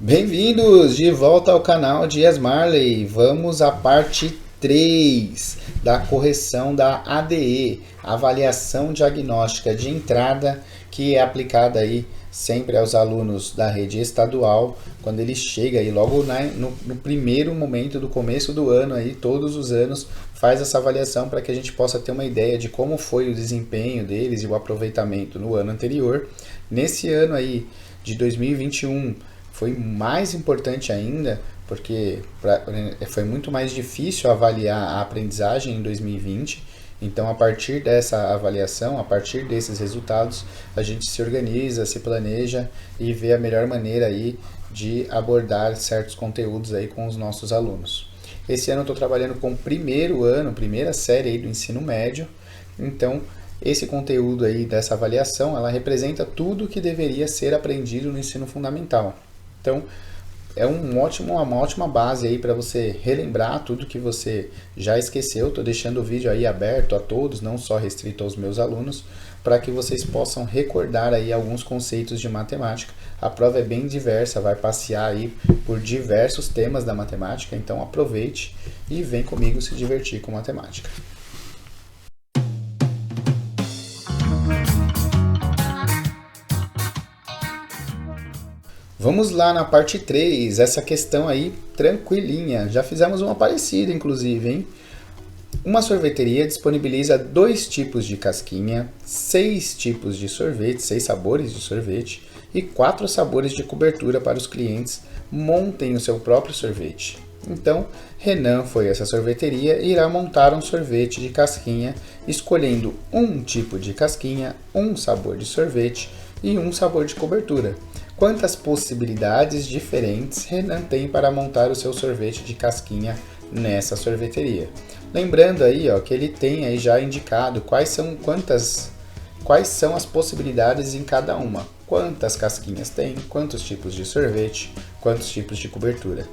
Bem-vindos de volta ao canal Dias Marley. Vamos à parte 3 da correção da ADE, Avaliação Diagnóstica de Entrada, que é aplicada aí sempre aos alunos da rede estadual, quando ele chega aí logo no primeiro momento do começo do ano, aí, todos os anos, faz essa avaliação para que a gente possa ter uma ideia de como foi o desempenho deles e o aproveitamento no ano anterior. Nesse ano aí de 2021, foi mais importante ainda, porque foi muito mais difícil avaliar a aprendizagem em 2020. Então, a partir dessa avaliação, a partir desses resultados, a gente se organiza, se planeja e vê a melhor maneira aí de abordar certos conteúdos aí com os nossos alunos. Esse ano eu estou trabalhando com o primeira série aí do ensino médio. Então, esse conteúdo aí dessa avaliação, ela representa tudo que deveria ser aprendido no ensino fundamental. Então, é uma ótima base aí para você relembrar tudo que você já esqueceu. Estou deixando o vídeo aí aberto a todos, não só restrito aos meus alunos, para que vocês possam recordar aí alguns conceitos de matemática. A prova é bem diversa, vai passear aí por diversos temas da matemática, então aproveite e vem comigo se divertir com matemática. Vamos lá na parte 3, essa questão aí tranquilinha. Já fizemos uma parecida, inclusive, hein? Uma sorveteria disponibiliza 2 tipos de casquinha, 6 tipos de sorvete, 6 sabores de sorvete e 4 sabores de cobertura para os clientes montem o seu próprio sorvete. Então, Renan foi a essa sorveteria e irá montar um sorvete de casquinha, escolhendo um tipo de casquinha, um sabor de sorvete e um sabor de cobertura. Quantas possibilidades diferentes Renan tem para montar o seu sorvete de casquinha nessa sorveteria? Lembrando aí, ó, que ele tem aí já indicado quais são as possibilidades em cada uma. Quantas casquinhas tem, quantos tipos de sorvete, quantos tipos de cobertura.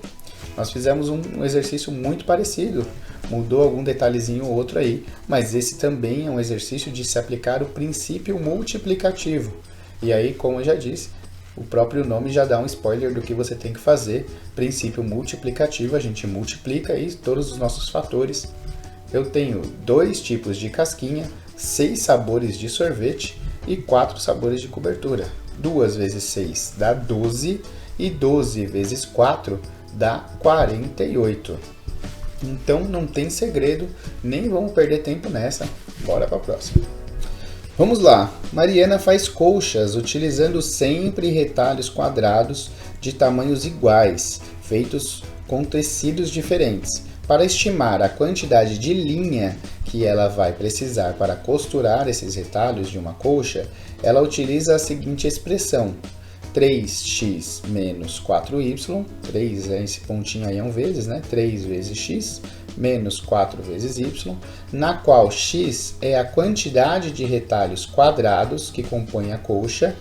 Nós fizemos um exercício muito parecido, mudou algum detalhezinho ou outro aí, mas esse também é um exercício de se aplicar o princípio multiplicativo. E aí, como eu já disse, o próprio nome já dá um spoiler do que você tem que fazer. Princípio multiplicativo, a gente multiplica aí todos os nossos fatores. Eu tenho 2 tipos de casquinha, 6 sabores de sorvete e 4 sabores de cobertura. 2 vezes 6 dá 12 e 12 vezes 4 dá 48. Então não tem segredo, nem vamos perder tempo nessa. Bora para a próxima. Vamos lá, Mariana faz colchas utilizando sempre retalhos quadrados de tamanhos iguais, feitos com tecidos diferentes. Para estimar a quantidade de linha que ela vai precisar para costurar esses retalhos de uma colcha, ela utiliza a seguinte expressão: 3x menos 4y, 3 esse pontinho aí é um vezes, né? 3 vezes x, menos 4 vezes y, na qual x é a quantidade de retalhos quadrados que compõem a colcha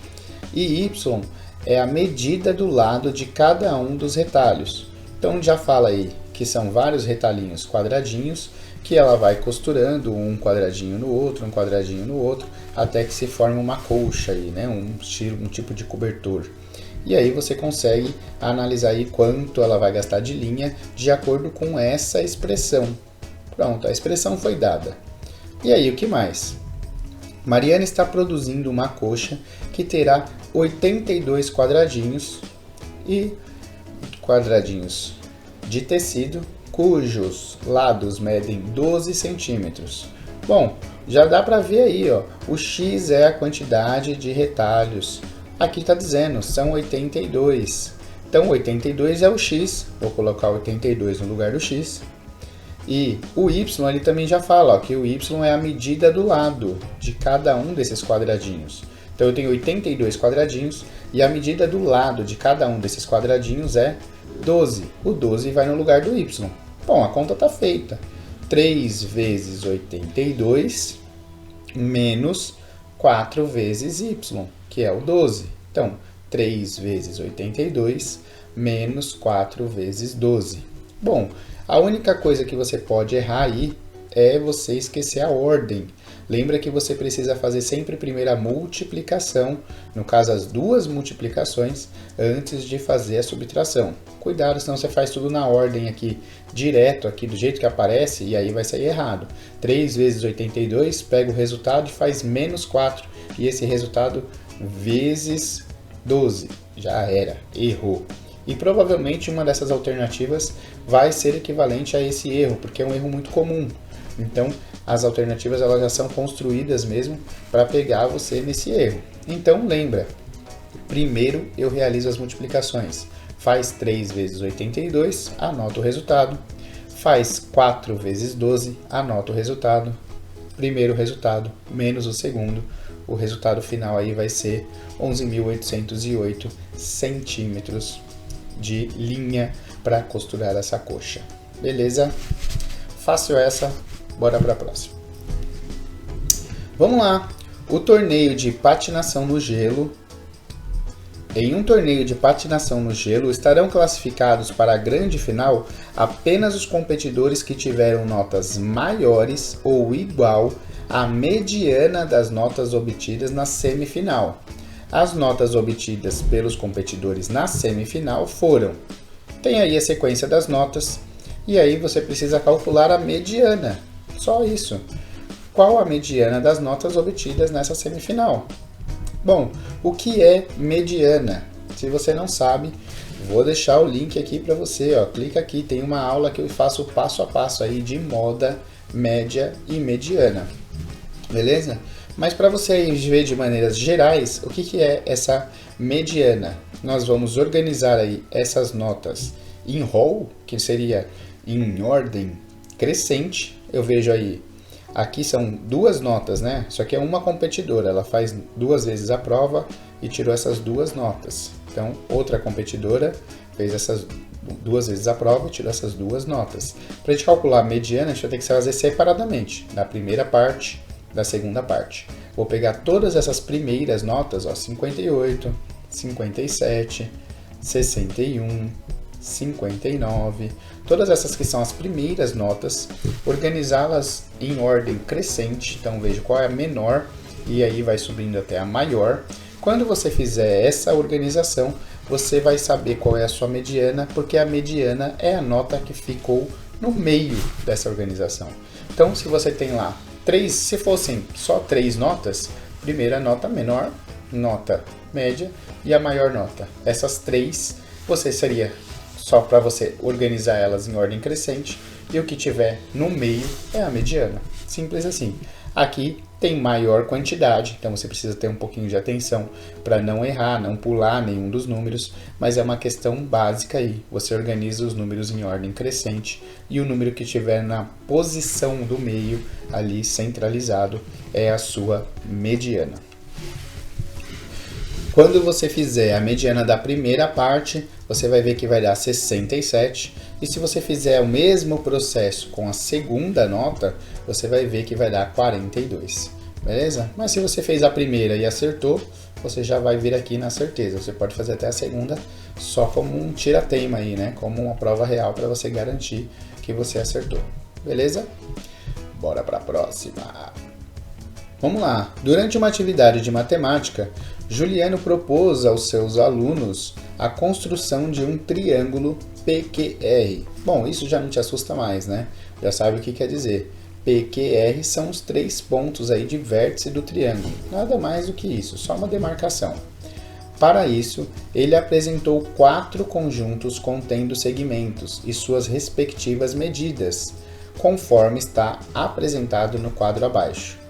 e y é a medida do lado de cada um dos retalhos. Então já fala aí que são vários retalhinhos quadradinhos que ela vai costurando um quadradinho no outro, um quadradinho no outro, até que se forma uma colcha aí, né? um tipo de cobertor. E aí você consegue analisar aí quanto ela vai gastar de linha de acordo com essa expressão. Pronto, a expressão foi dada. E aí, o que mais? Mariana está produzindo uma colcha que terá 82 quadradinhos de tecido cujos lados medem 12 centímetros. Bom, já dá para ver aí, ó, o x é a quantidade de retalhos. Aqui está dizendo, são 82. Então, 82 é o x. Vou colocar 82 no lugar do x. E o y, ele também já fala, ó, que o y é a medida do lado de cada um desses quadradinhos. Então, eu tenho 82 quadradinhos e a medida do lado de cada um desses quadradinhos é 12. O 12 vai no lugar do y. Bom, a conta está feita. 3 vezes 82 menos 4 vezes y, que é o 12. Então, 3 vezes 82 menos 4 vezes 12. Bom, a única coisa que você pode errar aí é você esquecer a ordem. Lembra que você precisa fazer sempre primeiro a multiplicação, no caso as duas multiplicações, antes de fazer a subtração. Cuidado, senão você faz tudo na ordem aqui, direto aqui, do jeito que aparece, e aí vai sair errado. 3 vezes 82, pega o resultado e faz menos 4, e esse resultado vezes 12, já era, errou. E provavelmente uma dessas alternativas vai ser equivalente a esse erro, porque é um erro muito comum. Então, as alternativas elas já são construídas mesmo para pegar você nesse erro. Então, lembra, primeiro eu realizo as multiplicações. Faz 3 vezes 82, anota o resultado. Faz 4 vezes 12, anota o resultado. Primeiro resultado menos o segundo. O resultado final aí vai ser 11.808 centímetros de linha para costurar essa coxa. Beleza? Fácil essa, bora para a próxima. Vamos lá. O torneio de patinação no gelo. Em um torneio de patinação no gelo, estarão classificados para a grande final apenas os competidores que tiveram notas maiores ou igual à mediana das notas obtidas na semifinal. As notas obtidas pelos competidores na semifinal foram... Tem aí a sequência das notas, e aí você precisa calcular a mediana. Só isso. Qual a mediana das notas obtidas nessa semifinal? Bom, o que é mediana? Se você não sabe, vou deixar o link aqui para você. Ó. Clica aqui, tem uma aula que eu faço passo a passo aí de moda, média e mediana. Beleza? Mas para você ver de maneiras gerais, o que é essa mediana? Nós vamos organizar aí essas notas em roll, que seria em ordem crescente. Eu vejo aí, aqui são duas notas, né? Isso aqui é uma competidora, ela faz 2 vezes a prova e tirou essas 2 notas. Então, outra competidora fez essas 2 vezes a prova e tirou essas 2 notas. Para a gente calcular a mediana, a gente vai ter que fazer separadamente, da primeira parte, da segunda parte. Vou pegar todas essas primeiras notas, ó, 58, 57, 61, 59, todas essas que são as primeiras notas, organizá-las em ordem crescente, então vejo qual é a menor e aí vai subindo até a maior. Quando você fizer essa organização, você vai saber qual é a sua mediana, porque a mediana é a nota que ficou no meio dessa organização. Então, se você tem lá se fossem só 3 notas, primeira nota menor, nota média e a maior nota. Essas 3, você seria só para você organizar elas em ordem crescente, e o que tiver no meio é a mediana. Simples assim. Aqui tem maior quantidade, então você precisa ter um pouquinho de atenção para não errar, não pular nenhum dos números, mas é uma questão básica aí. Você organiza os números em ordem crescente e o número que tiver na posição do meio, ali centralizado, é a sua mediana. Quando você fizer a mediana da primeira parte, você vai ver que vai dar 67. E se você fizer o mesmo processo com a segunda nota, você vai ver que vai dar 42. Beleza? Mas se você fez a primeira e acertou, você já vai vir aqui na certeza. Você pode fazer até a segunda só como um tira-teima aí, né? Como uma prova real para você garantir que você acertou. Beleza? Bora para a próxima. Vamos lá. Durante uma atividade de matemática, Juliano propôs aos seus alunos a construção de um triângulo PQR. Bom, isso já não te assusta mais, né? Já sabe o que quer dizer. PQR são os 3 pontos aí de vértice do triângulo. Nada mais do que isso, só uma demarcação. Para isso, ele apresentou 4 conjuntos contendo segmentos e suas respectivas medidas, conforme está apresentado no quadro abaixo.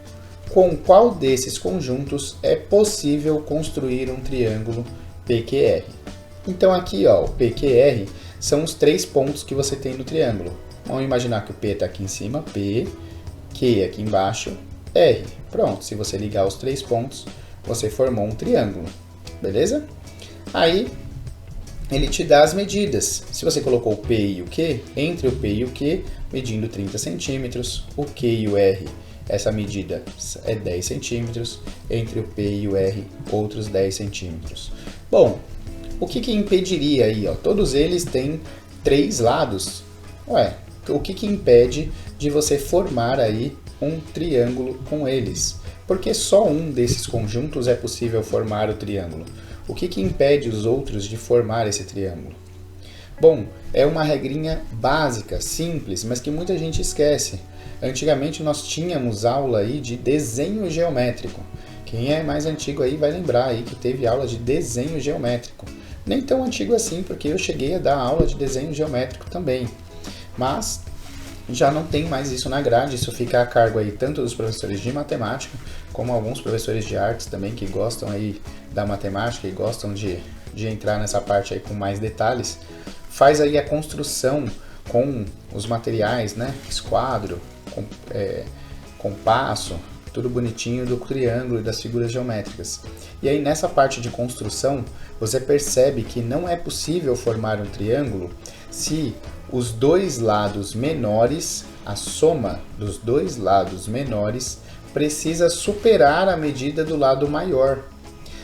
Com qual desses conjuntos é possível construir um triângulo PQR? Então aqui, ó, o PQR são os 3 pontos que você tem no triângulo. Vamos imaginar que o P está aqui em cima, P, Q aqui embaixo, R. Pronto, se você ligar os 3 pontos, você formou um triângulo, beleza? Aí, ele te dá as medidas. Se você colocou o P e o Q, entre o P e o Q, medindo 30 centímetros, o Q e o R, essa medida é 10 centímetros, entre o P e o R, outros 10 centímetros. Bom, o que impediria aí? Ó? Todos eles têm 3 lados. Ué, o que que impede de você formar aí um triângulo com eles? Porque só um desses conjuntos é possível formar o triângulo. O que que impede os outros de formar esse triângulo? Bom, é uma regrinha básica, simples, mas que muita gente esquece. Antigamente nós tínhamos aula aí de desenho geométrico. Quem é mais antigo aí vai lembrar aí que teve aula de desenho geométrico. Nem tão antigo assim, porque eu cheguei a dar aula de desenho geométrico também. Mas já não tem mais isso na grade, isso fica a cargo aí tanto dos professores de matemática, como alguns professores de artes também que gostam aí da matemática e gostam de entrar nessa parte aí com mais detalhes. Faz aí a construção com os materiais, né? Esquadro, compasso, tudo bonitinho do triângulo e das figuras geométricas. E aí nessa parte de construção, você percebe que não é possível formar um triângulo se os dois lados menores, a soma dos dois lados menores, precisa superar a medida do lado maior.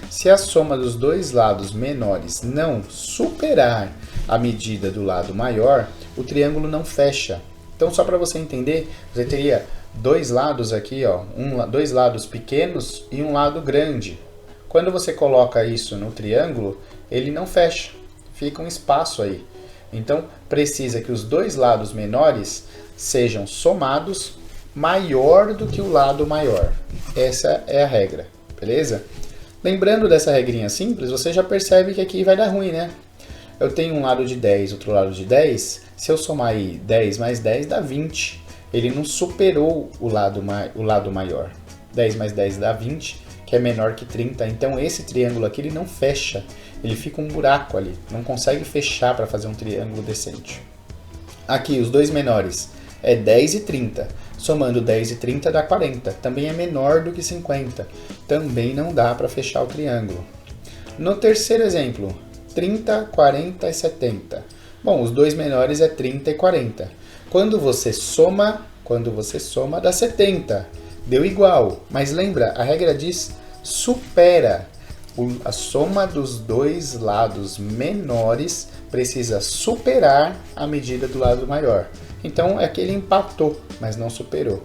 Se a soma dos dois lados menores não superar a medida do lado maior, o triângulo não fecha. Então, só para você entender, você teria dois lados aqui, ó, dois lados pequenos e um lado grande. Quando você coloca isso no triângulo, ele não fecha, fica um espaço aí. Então, precisa que os dois lados menores sejam somados maior do que o lado maior. Essa é a regra, beleza? Lembrando dessa regrinha simples, você já percebe que aqui vai dar ruim, né? Eu tenho um lado de 10, outro lado de 10. Se eu somar aí 10 mais 10 dá 20. Ele não superou o lado maior. 10 mais 10 dá 20, que é menor que 30. Então esse triângulo aqui ele não fecha. Ele fica um buraco ali. Não consegue fechar para fazer um triângulo decente. Aqui os dois menores é 10 e 30. Somando 10 e 30 dá 40. Também é menor do que 50. Também não dá para fechar o triângulo. No terceiro exemplo, 30, 40 e 70. Bom, os dois menores é 30 e 40. Quando você soma dá 70. Deu igual. Mas lembra, a regra diz supera. A soma dos dois lados menores precisa superar a medida do lado maior. Então é que ele empatou, mas não superou.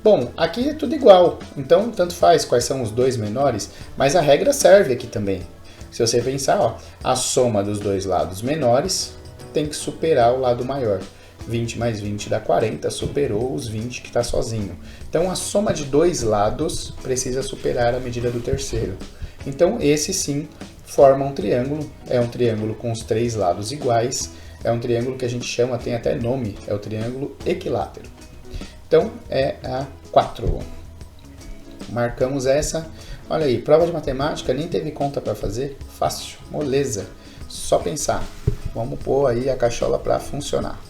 Bom, aqui é tudo igual. Então tanto faz quais são os dois menores, mas a regra serve aqui também. Se você pensar, ó, a soma dos dois lados menores tem que superar o lado maior. 20 mais 20 dá 40, superou os 20 que está sozinho. Então a soma de dois lados precisa superar a medida do terceiro. Então esse sim forma um triângulo, é um triângulo com os três lados iguais, é um triângulo que a gente chama, tem até nome, é o triângulo equilátero. Então é a 4. Marcamos essa. Olha aí, prova de matemática, nem teve conta para fazer, fácil, moleza, só pensar. Vamos pôr aí a cachola para funcionar.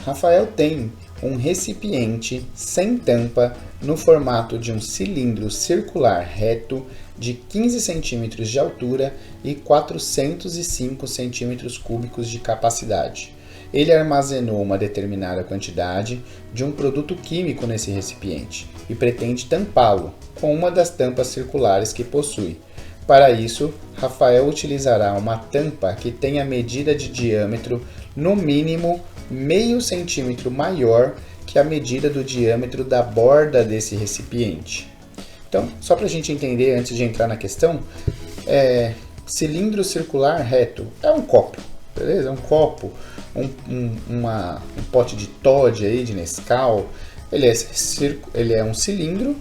Rafael tem um recipiente sem tampa no formato de um cilindro circular reto de 15 centímetros de altura e 405 centímetros cúbicos de capacidade. Ele armazenou uma determinada quantidade de um produto químico nesse recipiente e pretende tampá-lo com uma das tampas circulares que possui. Para isso, Rafael utilizará uma tampa que tenha medida de diâmetro no mínimo meio centímetro maior que a medida do diâmetro da borda desse recipiente. Então, só para a gente entender antes de entrar na questão, cilindro circular reto é um copo, beleza? É um copo, um pote de Toddy aí, de Nescau. Ele é um cilindro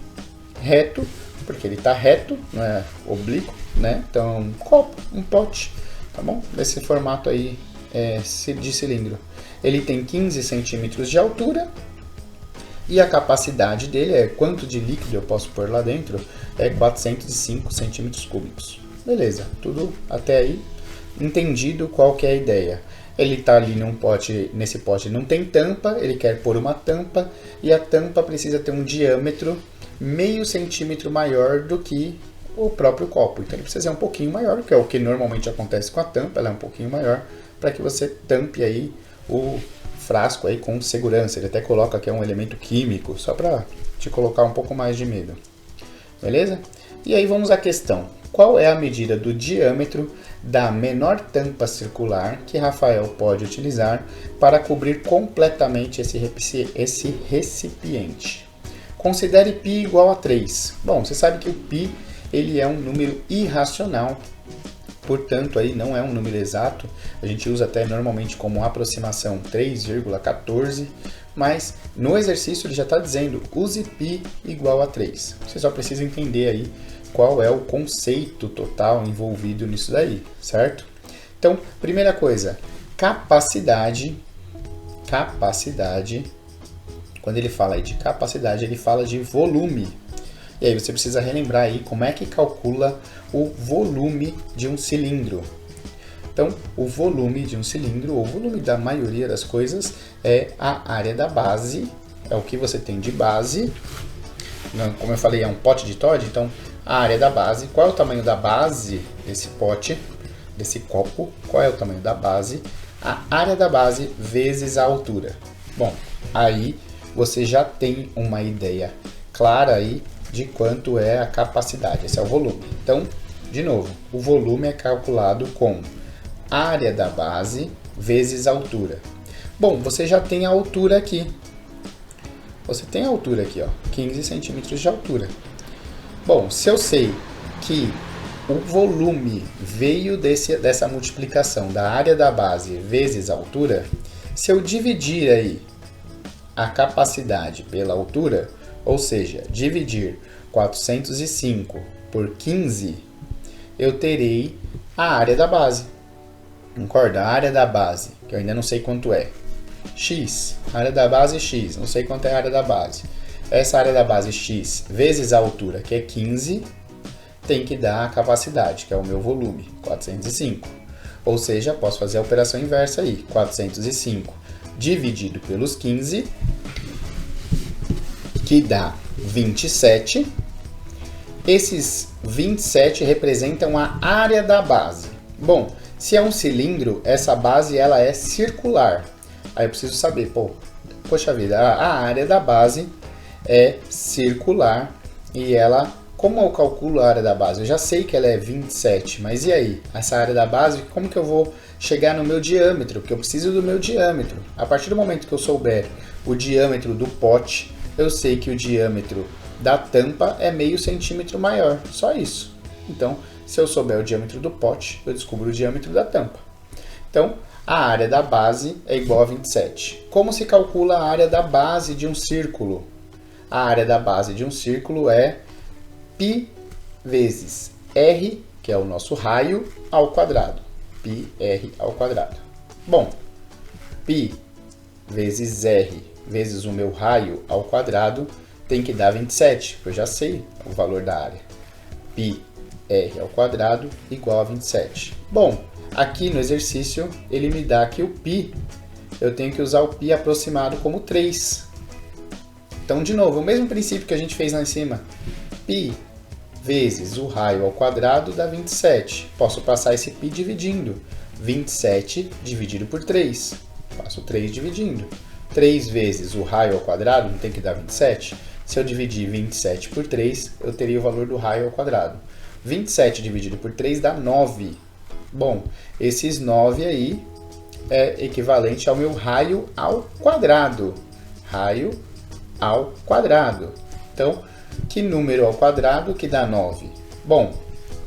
reto, porque ele está reto, não é oblíquo, né? Então, um copo, um pote, tá bom? Desse formato aí de cilindro. Ele tem 15 centímetros de altura e a capacidade dele quanto de líquido eu posso pôr lá dentro, é 405 centímetros cúbicos. Beleza, tudo até aí entendido qual que é a ideia. Ele está ali nesse pote não tem tampa, ele quer pôr uma tampa e a tampa precisa ter um diâmetro meio centímetro maior do que o próprio copo. Então ele precisa ser um pouquinho maior, que é o que normalmente acontece com a tampa, ela é um pouquinho maior, para que você tampe aí o frasco aí com segurança. Ele até coloca que é um elemento químico, só para te colocar um pouco mais de medo. Beleza? E aí vamos à questão. qual é a medida do diâmetro da menor tampa circular que Rafael pode utilizar para cobrir completamente esse recipiente. Considere π igual a 3. Bom, você sabe que o π ele é um número irracional, portanto aí não é um número exato. A gente usa até normalmente como aproximação 3,14, mas no exercício ele já está dizendo use π igual a 3. Você só precisa entender aí qual é o conceito total envolvido nisso daí, certo? Então, primeira coisa, capacidade, quando ele fala aí de capacidade, ele fala de volume. E aí você precisa relembrar aí como é que calcula o volume de um cilindro. Então, o volume de um cilindro, ou o volume da maioria das coisas, é a área da base, é o que você tem de base. Como eu falei, é um pote de Toddy, então a área da base. Qual é o tamanho da base desse pote, desse copo? Qual é o tamanho da base? A área da base vezes a altura. Bom, aí você já tem uma ideia clara aí de quanto é a capacidade. Esse é o volume. Então, de novo, o volume é calculado com área da base vezes a altura. Bom, você já tem a altura aqui. Você tem a altura aqui, ó, 15 centímetros de altura. Bom, se eu sei que o volume veio dessa multiplicação da área da base vezes a altura, se eu dividir aí a capacidade pela altura, ou seja, dividir 405 por 15, eu terei a área da base. Concorda? A área da base, que eu ainda não sei quanto é. X, área da base x, não sei quanto é a área da base. Essa área da base x vezes a altura, que é 15, tem que dar a capacidade, que é o meu volume, 405. Ou seja, posso fazer a operação inversa aí, 405 dividido pelos 15, que dá 27. Esses 27 representam a área da base. Bom, se é um cilindro, essa base ela é circular. Aí eu preciso saber, poxa vida, a área da base é circular e ela, como eu calculo a área da base? Eu já sei que ela é 27, mas e aí? Essa área da base, como que eu vou chegar no meu diâmetro? Porque eu preciso do meu diâmetro. A partir do momento que eu souber o diâmetro do pote, eu sei que o diâmetro da tampa é meio centímetro maior, só isso. Então, se eu souber o diâmetro do pote, eu descubro o diâmetro da tampa. Então, a área da base é igual a 27. Como se calcula a área da base de um círculo? A área da base de um círculo é π vezes r, que é o nosso raio, ao quadrado. πr ao quadrado. Bom, π vezes r vezes o meu raio ao quadrado tem que dar 27, porque eu já sei o valor da área. πr ao quadrado igual a 27. Bom, aqui no exercício ele me dá que o π, eu tenho que usar o π aproximado como 3. Então, de novo, o mesmo princípio que a gente fez lá em cima. π vezes o raio ao quadrado dá 27. Posso passar esse π dividindo. 27 dividido por 3. Faço 3 dividindo. 3 vezes o raio ao quadrado não tem que dar 27? Se eu dividir 27 por 3, eu teria o valor do raio ao quadrado. 27 dividido por 3 dá 9. Bom, esses 9 aí é equivalente ao meu raio ao quadrado. Raio ao quadrado. Então, que número ao quadrado que dá 9? Bom,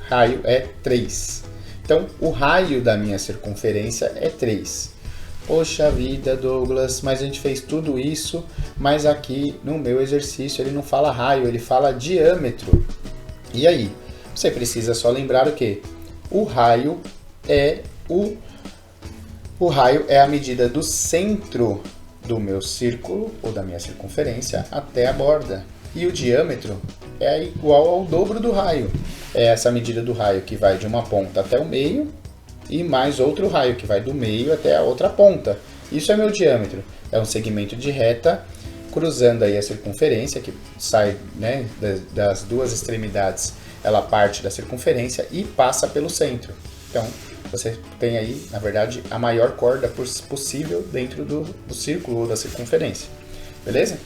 raio é 3. Então, o raio da minha circunferência é 3. Poxa vida, Douglas, mas a gente fez tudo isso, mas aqui no meu exercício ele não fala raio, ele fala diâmetro. E aí? Você precisa só lembrar o quê? O raio é a medida do centro do meu círculo, ou da minha circunferência, até a borda. E o diâmetro é igual ao dobro do raio. É essa medida do raio que vai de uma ponta até o meio, e mais outro raio que vai do meio até a outra ponta. Isso é meu diâmetro. É um segmento de reta cruzando aí a circunferência, que sai, né, das duas extremidades, ela parte da circunferência e passa pelo centro. Então, você tem aí, na verdade, a maior corda possível dentro do círculo ou da circunferência. Beleza?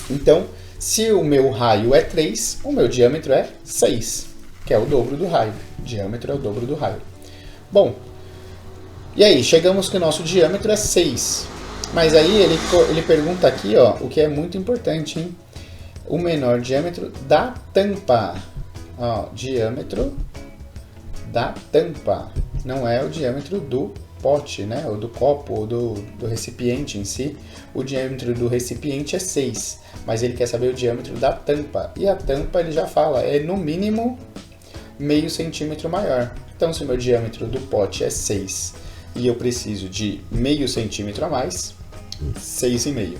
Então, se o meu raio é 3, o meu diâmetro é 6. que é o dobro do raio. O diâmetro é o dobro do raio. Bom, e aí, chegamos que o nosso diâmetro é 6. Mas aí ele pergunta aqui, ó, o que é muito importante, hein? O menor diâmetro da tampa. Ó, diâmetro da tampa. Não é o diâmetro do pote, né? Ou do copo, ou do recipiente em si. O diâmetro do recipiente é 6. Mas ele quer saber o diâmetro da tampa. E a tampa, ele já fala, é no mínimo meio centímetro maior. Então, se o meu diâmetro do pote é 6 e eu preciso de meio centímetro a mais, 6,5.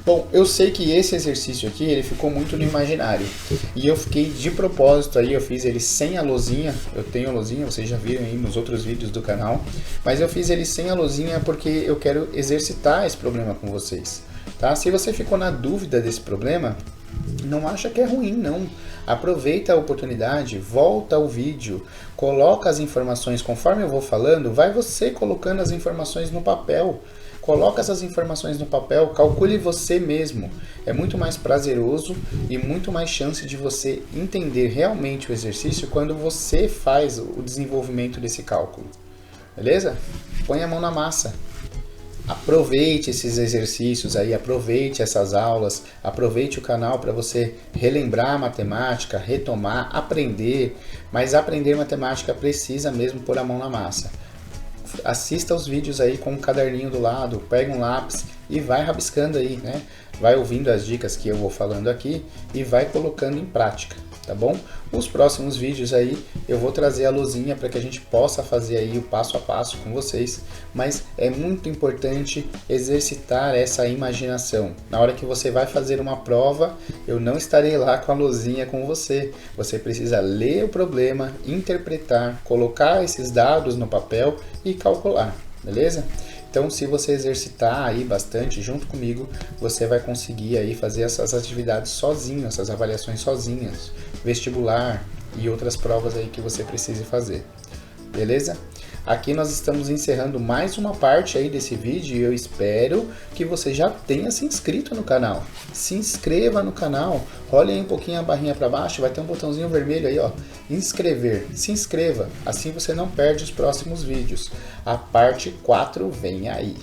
Bom, eu sei que esse exercício aqui, ele ficou muito no imaginário. E eu fiquei de propósito aí, eu fiz ele sem a lousinha. Eu tenho a lousinha, vocês já viram aí nos outros vídeos do canal. Mas eu fiz ele sem a lousinha porque eu quero exercitar esse problema com vocês. Tá? Se você ficou na dúvida desse problema, não acha que é ruim, não. Aproveita a oportunidade, volta ao vídeo, coloca as informações conforme eu vou falando, vai você colocando as informações no papel. Coloca essas informações no papel, calcule você mesmo. É muito mais prazeroso e muito mais chance de você entender realmente o exercício quando você faz o desenvolvimento desse cálculo. Beleza? Põe a mão na massa. Aproveite esses exercícios aí, aproveite essas aulas, aproveite o canal para você relembrar a matemática, retomar, aprender. Mas aprender matemática precisa mesmo pôr a mão na massa. Assista os vídeos aí com um caderninho do lado, pega um lápis e vai rabiscando aí, né? Vai ouvindo as dicas que eu vou falando aqui e vai colocando em prática, tá bom? Os próximos vídeos aí eu vou trazer a luzinha para que a gente possa fazer aí o passo a passo com vocês, mas é muito importante exercitar essa imaginação. Na hora que você vai fazer uma prova, eu não estarei lá com a luzinha com você. Você precisa ler o problema, interpretar, colocar esses dados no papel e calcular, beleza? Então, se você exercitar aí bastante junto comigo, você vai conseguir aí fazer essas atividades sozinho, essas avaliações sozinhas, vestibular e outras provas aí que você precise fazer. Beleza? Aqui nós estamos encerrando mais uma parte aí desse vídeo e eu espero que você já tenha se inscrito no canal. Se inscreva no canal, olhe aí um pouquinho a barrinha para baixo, vai ter um botãozinho vermelho aí, ó, inscrever. Se inscreva, assim você não perde os próximos vídeos. A parte 4 vem aí.